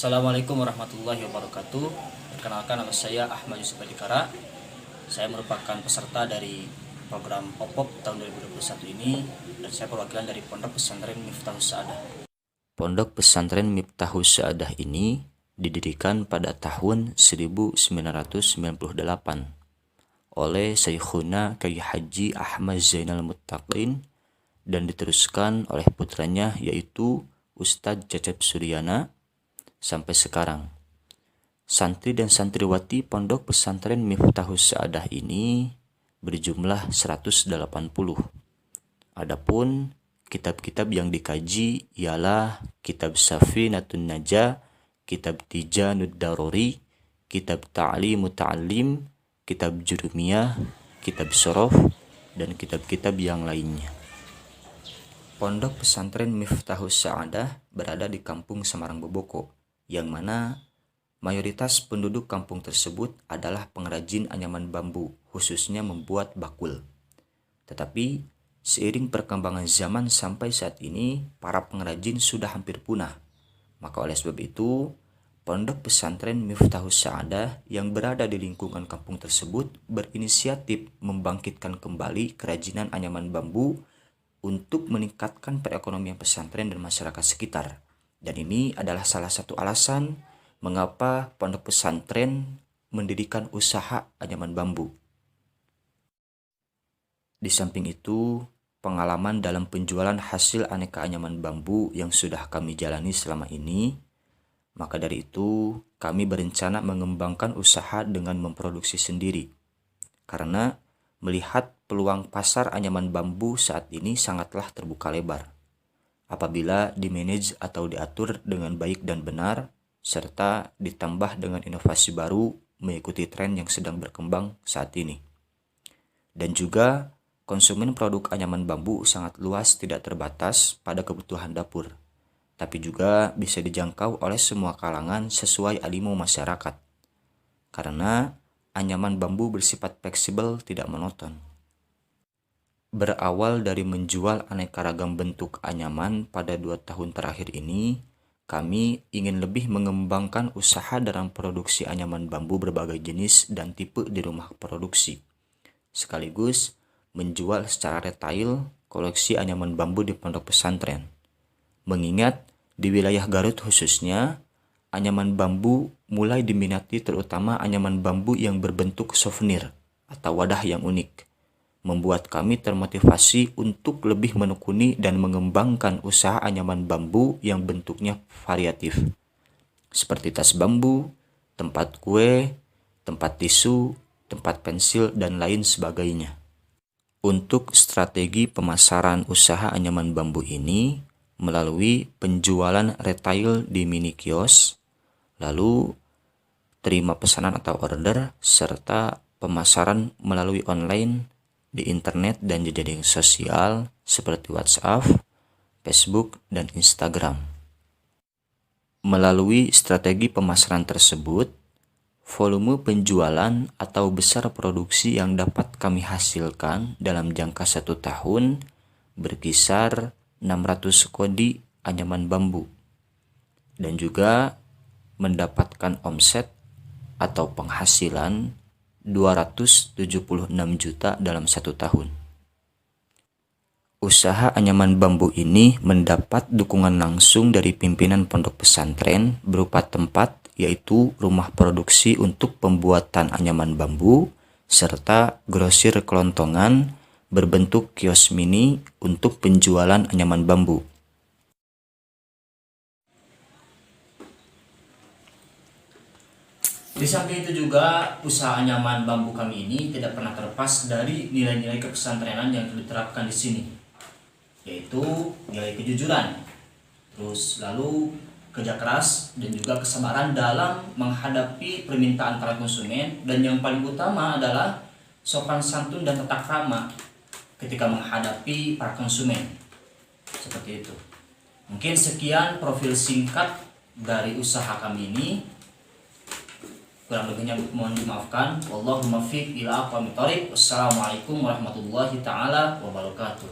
Assalamualaikum warahmatullahi wabarakatuh. Perkenalkan, nama saya Ahmad Yusuf Adikara. Saya merupakan peserta dari program OPOP tahun 2021 ini, dan saya perwakilan dari Pondok Pesantren Miftahus Sa'adah. Pondok Pesantren Miftahus Sa'adah ini didirikan pada tahun 1998 oleh Syekhuna Kyai Haji Ahmad Zainal Muttaqin dan diteruskan oleh putranya yaitu Ustadz Cecep Suryana sampai sekarang. Santri dan santriwati Pondok Pesantren Miftahus Sa'adah ini berjumlah 180. Adapun kitab-kitab yang dikaji ialah Kitab Safinatun Najah, Kitab Tijanud Daruri, Kitab Ta'limut Ta'lim, Kitab Jurumiyah, Kitab Sorof, dan kitab-kitab yang lainnya. Pondok Pesantren Miftahus Sa'adah berada di Kampung Semarang Boboko, yang mana mayoritas penduduk kampung tersebut adalah pengrajin anyaman bambu, khususnya membuat bakul. Tetapi seiring perkembangan zaman sampai saat ini, para pengrajin sudah hampir punah. Maka oleh sebab itu, Pondok Pesantren Miftahus Sa'adah yang berada di lingkungan kampung tersebut berinisiatif membangkitkan kembali kerajinan anyaman bambu untuk meningkatkan perekonomian pesantren dan masyarakat sekitar. Dan ini adalah salah satu alasan mengapa pondok pesantren mendirikan usaha anyaman bambu. Di samping itu, pengalaman dalam penjualan hasil aneka anyaman bambu yang sudah kami jalani selama ini, maka dari itu kami berencana mengembangkan usaha dengan memproduksi sendiri. Karena melihat peluang pasar anyaman bambu saat ini sangatlah terbuka lebar apabila dimanage atau diatur dengan baik dan benar, serta ditambah dengan inovasi baru mengikuti tren yang sedang berkembang saat ini. Dan juga konsumen produk anyaman bambu sangat luas, tidak terbatas pada kebutuhan dapur, tapi juga bisa dijangkau oleh semua kalangan sesuai animo masyarakat. Karena anyaman bambu bersifat fleksibel, tidak monoton. Berawal dari menjual aneka ragam bentuk anyaman pada 2 tahun terakhir ini, kami ingin lebih mengembangkan usaha dalam produksi anyaman bambu berbagai jenis dan tipe di rumah produksi, sekaligus menjual secara retail koleksi anyaman bambu di pondok pesantren. Mengingat di wilayah Garut khususnya, anyaman bambu mulai diminati, terutama anyaman bambu yang berbentuk souvenir atau wadah yang unik, membuat kami termotivasi untuk lebih menekuni dan mengembangkan usaha anyaman bambu yang bentuknya variatif, seperti tas bambu, tempat kue, tempat tisu, tempat pensil, dan lain sebagainya. Untuk strategi pemasaran usaha anyaman bambu ini melalui penjualan retail di mini kios, lalu terima pesanan atau order, serta pemasaran melalui online di internet dan jejaring sosial seperti WhatsApp, Facebook, dan Instagram. Melalui strategi pemasaran tersebut, volume penjualan atau besar produksi yang dapat kami hasilkan dalam jangka 1 tahun berkisar 600 kodi anyaman bambu, dan juga mendapatkan omset atau penghasilan 276 juta dalam 1 tahun. Usaha anyaman bambu ini mendapat dukungan langsung dari pimpinan pondok pesantren berupa tempat, yaitu rumah produksi untuk pembuatan anyaman bambu, serta grosir kelontongan berbentuk kios mini untuk penjualan anyaman bambu. Di samping itu juga, usaha anyaman bambu kami ini tidak pernah terlepas dari nilai-nilai kepesantrenan yang diterapkan di sini, yaitu nilai kejujuran, terus lalu kerja keras, dan juga kesabaran dalam menghadapi permintaan para konsumen, dan yang paling utama adalah sopan santun dan tata krama ketika menghadapi para konsumen. Seperti itu. Mungkin sekian profil singkat dari usaha kami ini. Kurang lebihnya mohon dimaafkan. Wallahu muwaffiq ila aqwamit thoriq. Wassalamualaikum warahmatullahi taala wabarakatuh.